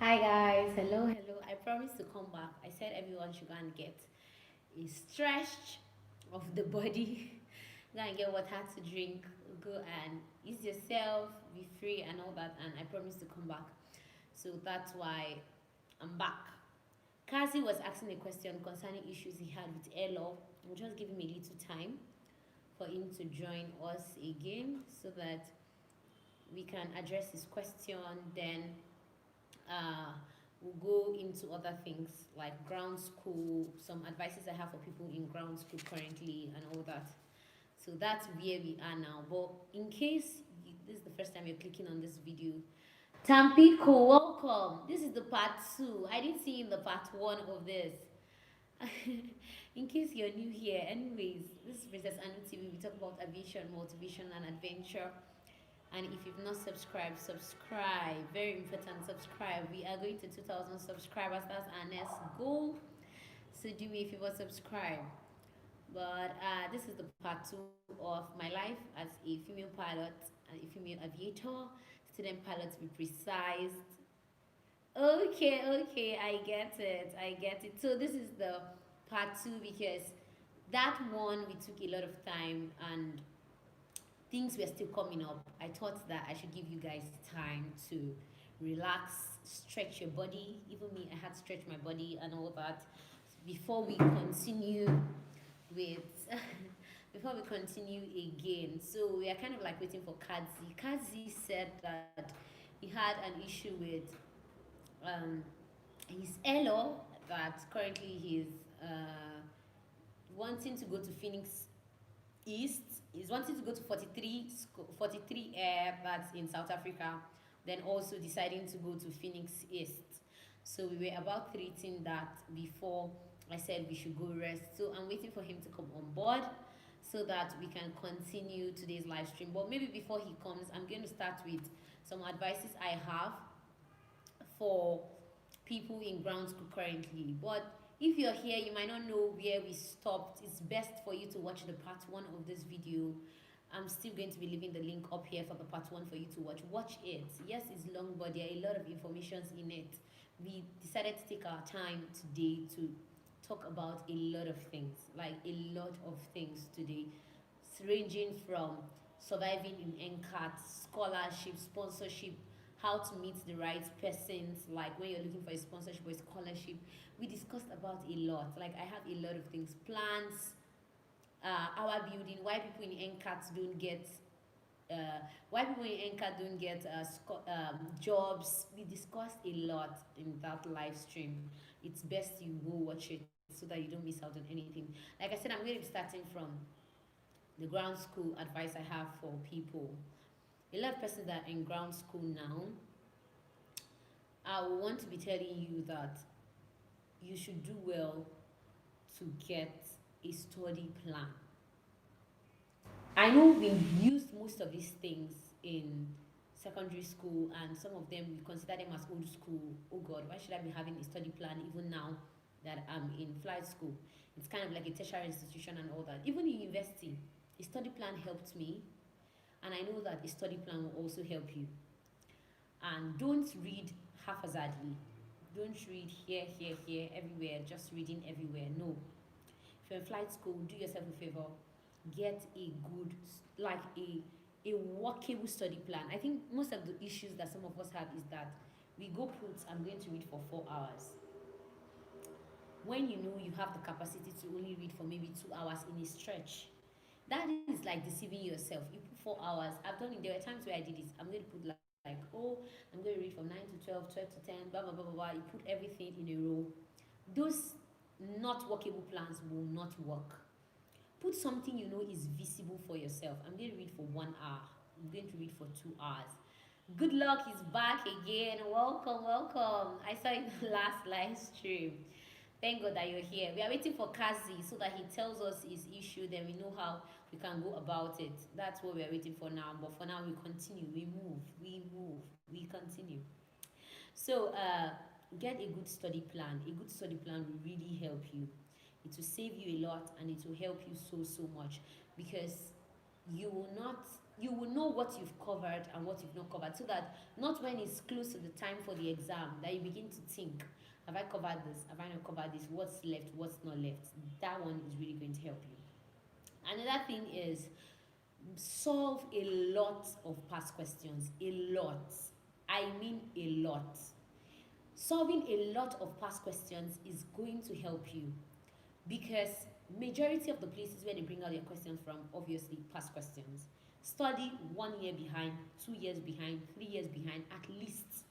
Hi guys, hello. I promised to come back. I said everyone should go and get a stretch of the body, go and get water to drink, go and ease yourself, be free and all that. And I promised to come back. So that's why I'm back. Kazi was asking a question concerning issues he had with air law. I'm just giving him a little time for him to join us again so that we can address his question. Then uh, we'll go into other things like ground school, some advices I have for people in ground school currently, and all that. So that's where we are now. But in case this is the first time you're clicking on this video, Tampico, welcome. This is the part two. I didn't see you in the part one of this. In case you're new here, anyways, this is Princess Anu TV. We talk about aviation, motivation, and adventure. And if you've not subscribed, subscribe. Very important, subscribe. We are going to 2,000 subscribers. That's our next goal. So do me if you will subscribe. But this is the part two of my life as a female pilot and a female aviator, student pilot to be precise. Okay, I get it. So this is the part two because that one we took a lot of time and things were still coming up. I thought that I should give you guys time to relax, stretch your body. Even me, I had to stretch my body and all that before we continue with before we continue again. So we are kind of like waiting for Kazi. Kazi said that he had an issue with um, his elo that currently he's wanting to go to Phoenix East. He's wanting to go to 43 Air, that's in South Africa, then also deciding to go to Phoenix East. So we were about treating that before I said we should go rest. So I'm waiting for him to come on board so that we can continue today's live stream. But maybe before he comes, I'm going to start with some advices I have for people in ground school currently. But if you're here, you might not know where we stopped. It's best for you to watch the part one of this video. I'm still going to be leaving the link up here for the part one for you to watch. Watch it. Yes, it's long, but there are a lot of informations in it. We decided to take our time today to talk about a lot of things, like a lot of things today, ranging from surviving in NCAT, scholarship, sponsorship, how to meet the right persons, like when you're looking for a sponsorship or a scholarship. We discussed about a lot. Like I have a lot of things, plans, our building, why people in NCAT don't get why people in NCAT don't get jobs. We discussed a lot in that live stream. It's best you go watch it so that you don't miss out on anything. Like I said, I'm going to be starting from the ground school advice I have for people. A lot of persons that are in ground school now, I want to be telling you that you should do well to get a study plan. I know we used most of these things in secondary school, and some of them we consider them as old school. Oh God, why should I be having a study plan even now that I'm in flight school? It's kind of like a tertiary institution and all that. Even in university, a study plan helped me, and I know that a study plan will also help you. And don't read haphazardly. Don't read here, everywhere, just reading everywhere. No. If you're in flight school, do yourself a favor. Get a good, like a workable study plan. I think most of the issues that some of us have is that we go put, I'm going to read for 4 hours. When you know you have the capacity to only read for maybe 2 hours in a stretch, that is like deceiving yourself. You put 4 hours. I've done it. There were times where I did it. I'm going to put like, oh, I'm going to read from 9 to 12, 12 to 10, blah, blah, blah, blah, blah. You put everything in a row. Those not workable plans will not work. Put something you know is visible for yourself. I'm going to read for 1 hour. I'm going to read for 2 hours. Good luck is back again. Welcome. I saw it in the last live stream. Thank God that you're here. We are waiting for Kazi so that he tells us his issue, then we know how we can go about it. That's what we are waiting for now. But for now, we continue. We we continue. So, get a good study plan. A good study plan will really help you. It will save you a lot and it will help you so much because you will not you will know what you've covered and what you've not covered, so that not when it's close to the time for the exam that you begin to think, have I covered this, have I not covered this, what's left, what's not left. That one is really going to help you. Another thing is, solve a lot of past questions. A lot. I mean a lot. Solving a lot of past questions is going to help you, because majority of the places where they bring out their questions from, obviously past questions. Study 1 year behind, 2 years behind, 3 years behind at least.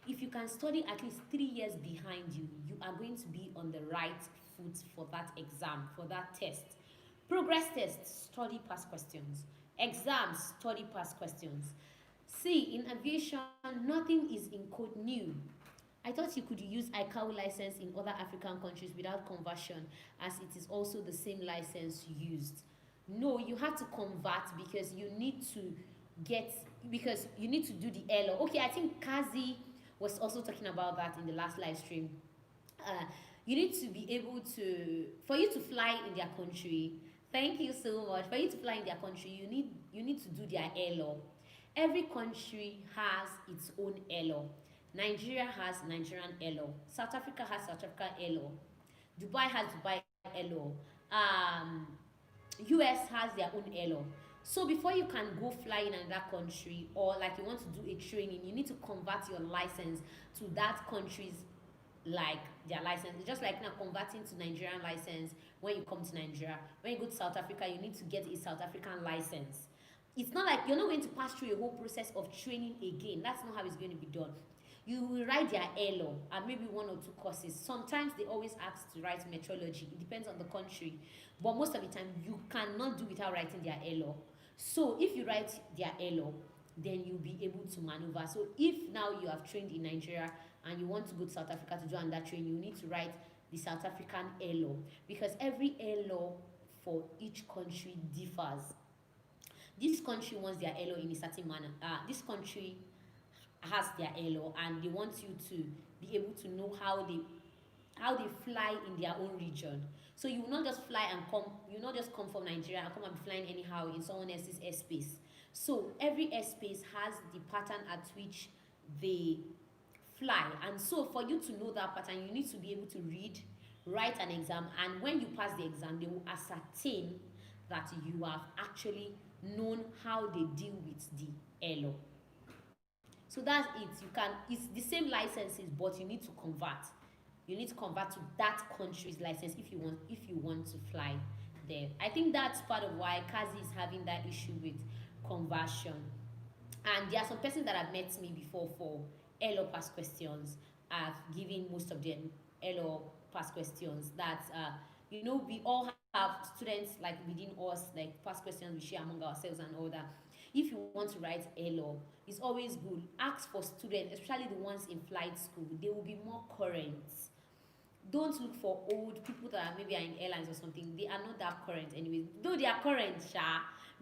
If you can study at least 3 years behind you, you are going to be on the right foot for that exam, for that test. Progress test, study past questions. Exams, study past questions. See, in aviation, nothing is in code new. I thought you could use ICAO license in other African countries without conversion, as it is also the same license used. No, you have to convert, because you need to do the airlaw. Okay, I think Kazi was also talking about that in the last live stream. You need to be able to, for you to fly in their country, thank you so much, for you to fly in their country, you need to do their airlaw. Every country has its own airlaw. Nigeria has Nigerian airlaw. South Africa has South African airlaw. Dubai has Dubai airlaw. US has their own airlaw. So before you can go fly in another country, or like you want to do a training, you need to convert your license to that country's, like, their license. It's just like now converting to Nigerian license when you come to Nigeria. When you go to South Africa, you need to get a South African license. It's not like you're not going to pass through a whole process of training again. That's not how it's going to be done. You will write their airlaw and maybe 1 or 2 courses. Sometimes they always ask to write metrology. It depends on the country. But most of the time, you cannot do without writing their airlaw. So if you write their airlaw, then you'll be able to maneuver. So if now you have trained in Nigeria and you want to go to South Africa to do another training, you need to write the South African airlaw, because every airlaw for each country differs. This country wants their airlaw in a certain manner. This country has their airlaw, and they want you to be able to know how they fly in their own region. So you will not just fly and come, you will not just come from Nigeria and come and be flying anyhow in someone else's airspace. So every airspace has the pattern at which they fly, and so for you to know that pattern, you need to be able to read, write an exam, and when you pass the exam, they will ascertain that you have actually known how they deal with the airlaw. So that's it. It's the same licenses, but you need to convert. You need to convert to that country's license if you want to fly there. I think that's part of why Kazi is having that issue with conversion. And there are some persons that have met me before for airlaw past questions. I've given most of them airlaw past questions. That we all have students like within us, like past questions we share among ourselves and all that. If you want to write airlaw, it's always good. Ask for students, especially the ones in flight school. They will be more current. Don't look for old people that are maybe are in airlines or something. They are not that current anyway. Though they are current,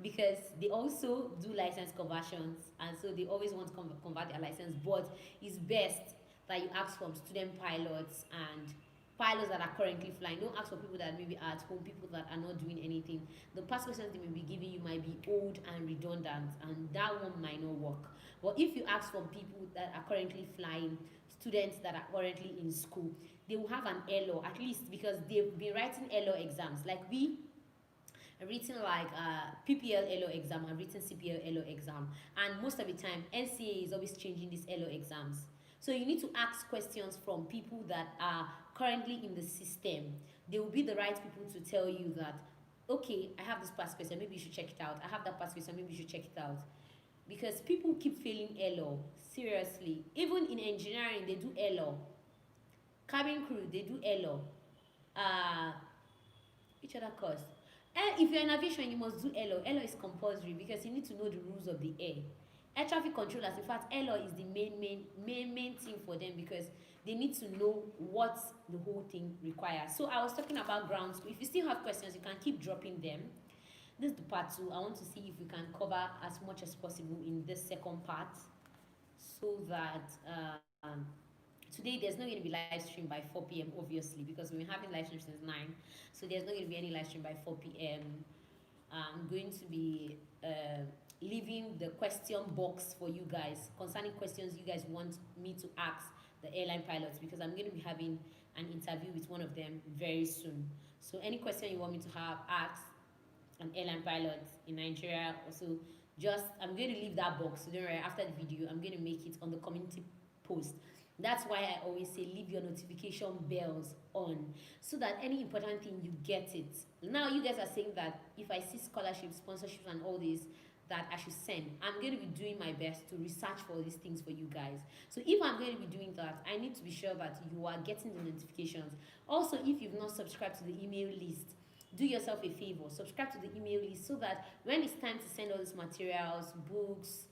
because they also do license conversions, and so they always want to convert their license. But it's best that you ask from student pilots and pilots that are currently flying. Don't ask for people that maybe are at home, people that are not doing anything. The past questions they may be giving you might be old and redundant, and that one might not work. But if you ask from people that are currently flying, students that are currently in school, they will have an airlaw at least, because they've been writing airlaw exams. Like we have written like PPL airlaw exam, I've written CPL airlaw exam, and most of the time NCAA is always changing these airlaw exams. So you need to ask questions from people that are currently in the system. They will be the right people to tell you that, okay, I have this past question, maybe you should check it out. I have that past question, maybe you should check it out. Because people keep failing airlaw, seriously. Even in engineering, they do airlaw. Cabin crew, they do airlaw. Which other course? And if you're in aviation, you must do airlaw. Airlaw is compulsory because you need to know the rules of the air. Air traffic controllers, in fact, airlaw is the main thing for them, because they need to know what the whole thing requires. So I was talking about ground school. If you still have questions, you can keep dropping them. This is the part 2. I want to see if we can cover as much as possible in this second part, so that today there's not going to be live stream by 4 p.m. obviously, because we've been having live stream since 9. So there's not going to be any live stream by 4 p.m. I'm going to be leaving the question box for you guys concerning questions you guys want me to ask the airline pilots, because I'm going to be having an interview with one of them very soon. So any question you want me to have ask an airline pilot in Nigeria, also just I'm going to leave that box. So don't worry, after the video I'm going to make it on the community post. That's why I always say leave your notification bells on, so that any important thing you get it. Now you guys are saying that if I see scholarships, sponsorships and all this, that I should send. I'm going to be doing my best to research for these things for you guys. So if I'm going to be doing that, I need to be sure that you are getting the notifications. Also, if you've not subscribed to the email list, do yourself a favor, subscribe to the email list, so that when it's time to send all these materials, books,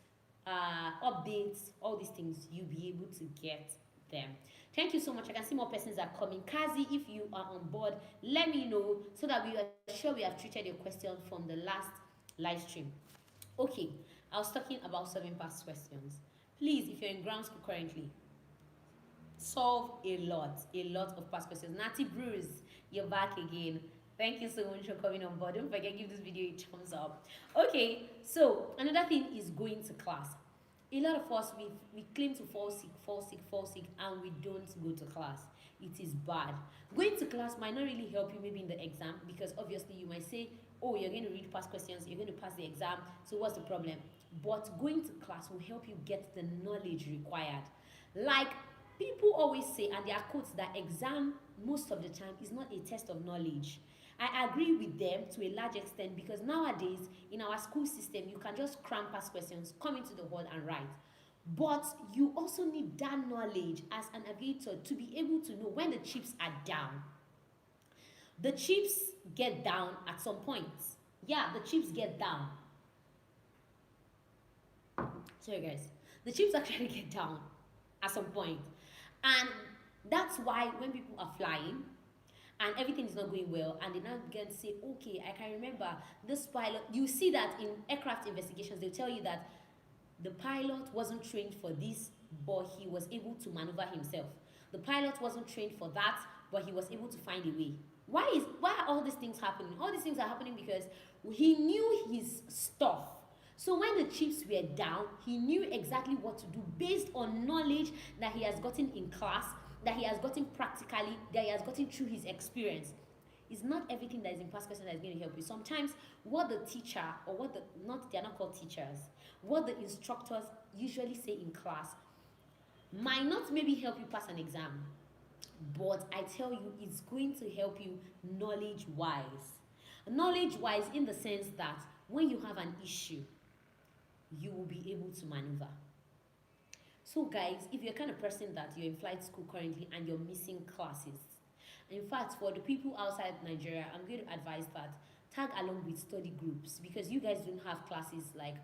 updates, all these things, you'll be able to get them. Thank you so much. I can see more persons are coming. Kazi, if you are on board, let me know, so that we are sure we have treated your question from the last live stream. Okay, I was talking about solving past questions. Please, if you're in ground school currently, solve a lot of past questions. Natty Bruce, you're back again. Thank you so much for coming on board. Don't forget, give this video a thumbs up. Okay, so another thing is going to class. A lot of us, we claim to fall sick, and we don't go to class. It is bad. Going to class might not really help you maybe in the exam, because obviously you might say, oh, you're going to read past questions, you're going to pass the exam, so what's the problem? But going to class will help you get the knowledge required. Like people always say, and there are quotes, that exam most of the time is not a test of knowledge. I agree with them to a large extent, because nowadays in our school system you can just cram past questions, come into the hall and write. But you also need that knowledge as an aviator to be able to know when the chips are down. The chips get down at some point. Yeah, the chips get down. Sorry guys. The chips actually get down at some point. And that's why when people are flying and everything is not going well, and they now begin to say, okay, I can remember this pilot. You see that in aircraft investigations, they'll tell you that the pilot wasn't trained for this, but he was able to maneuver himself. The pilot wasn't trained for that, but he was able to find a way. Why are all these things happening? All these things are happening because he knew his stuff. So when the chips were down, he knew exactly what to do based on knowledge that he has gotten in class, that he has gotten practically, that he has gotten through his experience. It's not everything that is in past question that is going to help you. Sometimes what the teacher, or they're not called teachers, what the instructors usually say in class might not maybe help you pass an exam, but I tell you, it's going to help you knowledge-wise. Knowledge-wise in the sense that when you have an issue, you will be able to maneuver. So guys, if you're the kind of person that you're in flight school currently and you're missing classes, in fact, for the people outside Nigeria, I'm going to advise that tag along with study groups, because you guys don't have classes like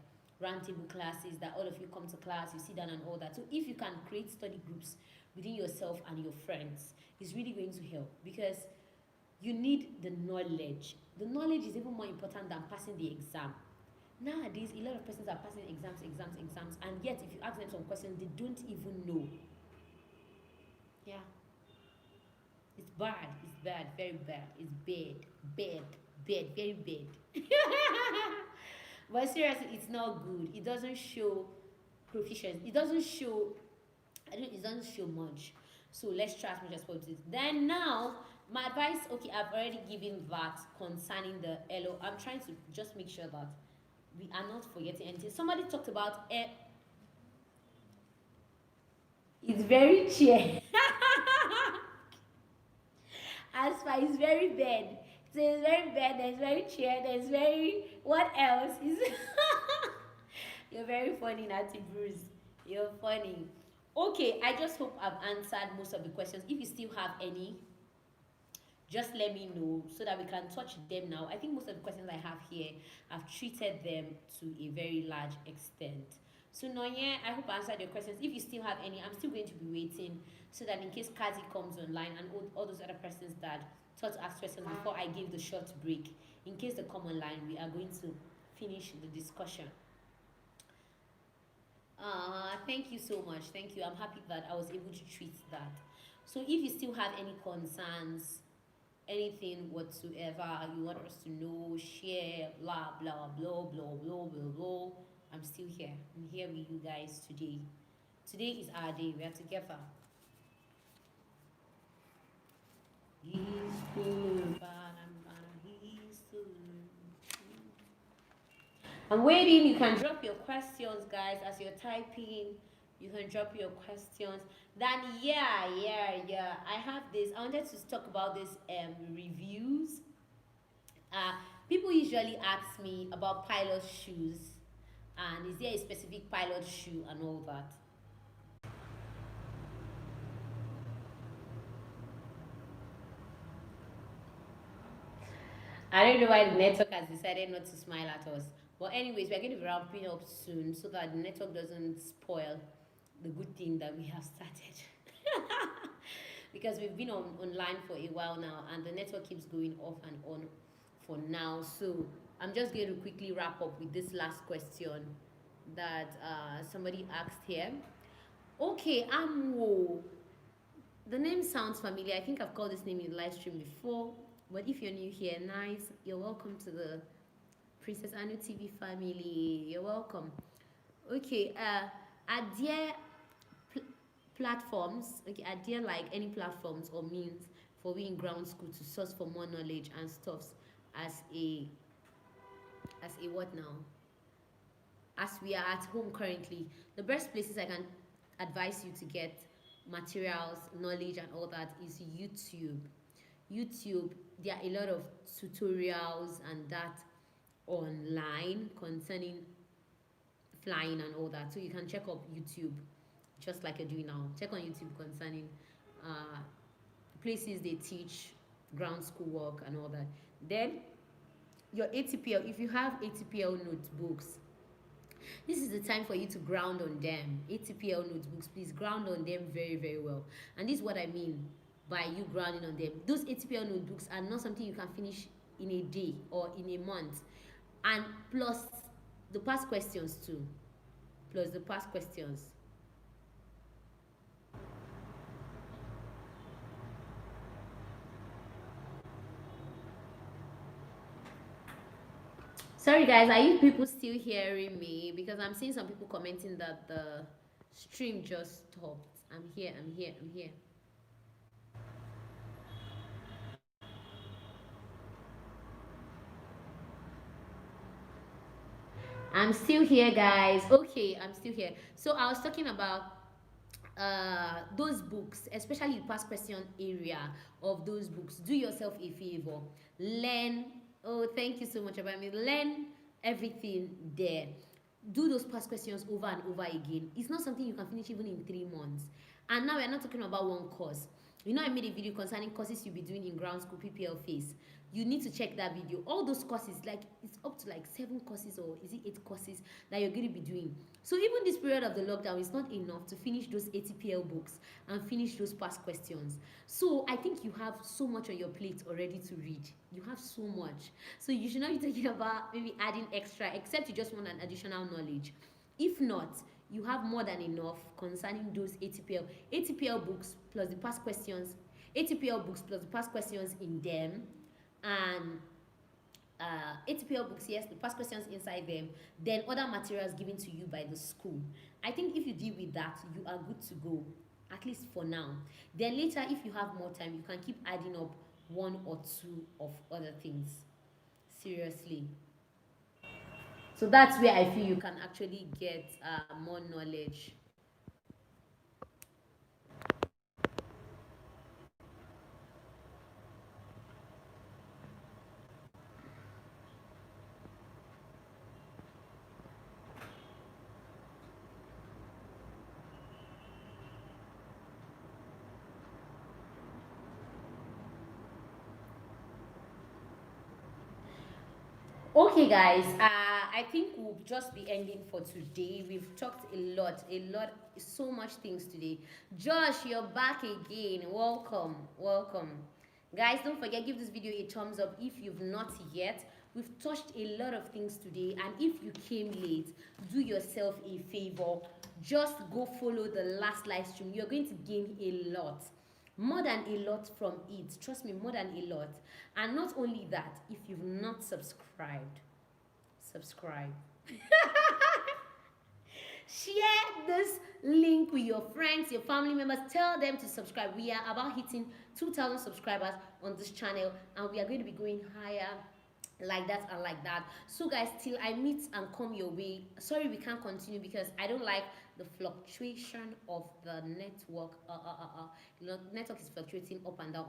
roundtable classes that all of you come to class, you sit down and all that. So if you can create study groups within yourself and your friends, it's really going to help, because you need the knowledge. The knowledge is even more important than passing the exam. Nowadays, a lot of persons are passing exams, and yet if you ask them some questions, they don't even know. Yeah. It's bad, very bad, it's bad, very bad. But seriously, it's not good. It doesn't show proficiency. It doesn't show much. So let's try as much as possible. Then now, my advice, okay, I've already given that concerning the LO. I'm trying to just make sure that we are not forgetting anything. Somebody talked about air. It's very cheap. As far it's very bad. So it's very bad, there's very cheer, there's very, what else is You're very funny, Natty Bruce. You're funny. Okay, I just hope I've answered most of the questions. If you still have any, just let me know so that we can touch them now. I think most of the questions I have here, I've treated them to a very large extent. So Noye, I hope I answered your questions. If you still have any, I'm still going to be waiting, so that in case Kazi comes online and all those other persons that thought to ask questions before I gave the short break, in case they come online, we are going to finish the discussion. Thank you so much. Thank you. I'm happy that I was able to treat that. So if you still have any concerns, anything whatsoever you want us to know, share, blah blah blah blah blah blah blah, I'm still here. I'm here with you guys today. Today is our day. We are together. He's good. He's good. I'm waiting. You can drop your questions, guys, as you're typing. You can drop your questions. Then yeah. I have this. I wanted to talk about this reviews. Uh, People usually ask me about pilot shoes, and is there a specific pilot shoe and all that. I don't know why the network has decided not to smile at us. But anyways, we're going to be wrapping up soon so that the network doesn't spoil the good thing that we have started. Because we've been online for a while now and the network keeps going off and on for now. So I'm just going to quickly wrap up with this last question that somebody asked here. Okay, Amwo. The name sounds familiar. I think I've called this name in the live stream before. But if you're new here, nice. You're welcome to the Princess Anu-TV family. You're welcome. Okay, are there pl platforms? Okay, are there like any platforms or means for we in ground school to source for more knowledge and stuffs as a what now? As we are at home currently, the best places I can advise you to get materials, knowledge, and all that is YouTube. YouTube, there are a lot of tutorials and that online concerning flying and all that. So you can check up YouTube just like you're doing now. Check on YouTube concerning uh, places they teach ground school work and all that. Then your ATPL, if you have ATPL notebooks, this is the time for you to ground on them. ATPL notebooks, please ground on them very well. And this is what I mean by you grounding on them. Those ATPL notebooks are not something you can finish in a day or in a month. And plus the past questions too. Plus the past questions. Sorry guys, are you people still hearing me? Because I'm seeing some people commenting that the stream just stopped. I'm here. I'm still here, guys. Okay, I'm still here. So I was talking about those books, especially the past question area of those books. Do yourself a favor. Learn. Oh, thank you so much, Abami. Learn everything there. Do those past questions over and over again. It's not something you can finish even in 3 months. And now we're not talking about one course. You know, I made a video concerning courses you'll be doing in ground school PPL phase. You need to check that video. All those courses, like it's up to like 7 courses or is it 8 courses that you're going to be doing. So even this period of the lockdown is not enough to finish those ATPL books and finish those past questions. So I think you have so much on your plate already to read. You have so much. So you should not be thinking about maybe adding extra, except you just want an additional knowledge. If not, you have more than enough concerning those ATPL books plus the past questions, ATPL books plus the past questions in them, and ATPL books, yes, the past questions inside them, then other materials given to you by the school. I think if you deal with that, you are good to go, at least for now. Then later, if you have more time, you can keep adding up 1 or 2 of other things. Seriously. So that's where I feel you can actually get more knowledge. Okay, guys, I think we'll just be ending for today. We've talked a lot, so much things today. Josh, you're back again. Welcome. Guys, don't forget, give this video a thumbs up if you've not yet. We've touched a lot of things today, and if you came late, do yourself a favor. Just go follow the last live stream. You're going to gain a lot. More than a lot from it. Trust me, more than a lot. And not only that, if you've not subscribed, subscribe. Share this link with your friends, your family members. Tell them to subscribe. We are about hitting 2,000 subscribers on this channel, and we are going to be going higher like that and like that. So guys, till I meet and come your way, sorry we can't continue because I don't like the fluctuation of the network. You know, network is fluctuating up and down,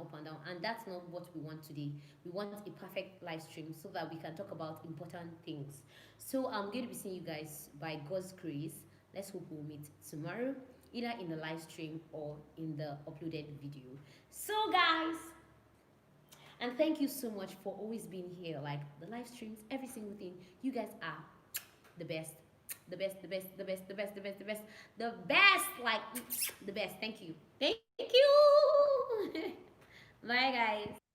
and that's not what we want today. We want a perfect live stream so that we can talk about important things. So I'm going to be seeing you guys by God's grace. Let's hope we'll meet tomorrow, either in the live stream or in the uploaded video. So guys, and thank you so much for always being here, like the live streams, every single thing. You guys are the best, the best, the best, the best, the best, the best, the best, the best, like the best. Thank you. Thank you. Bye, guys.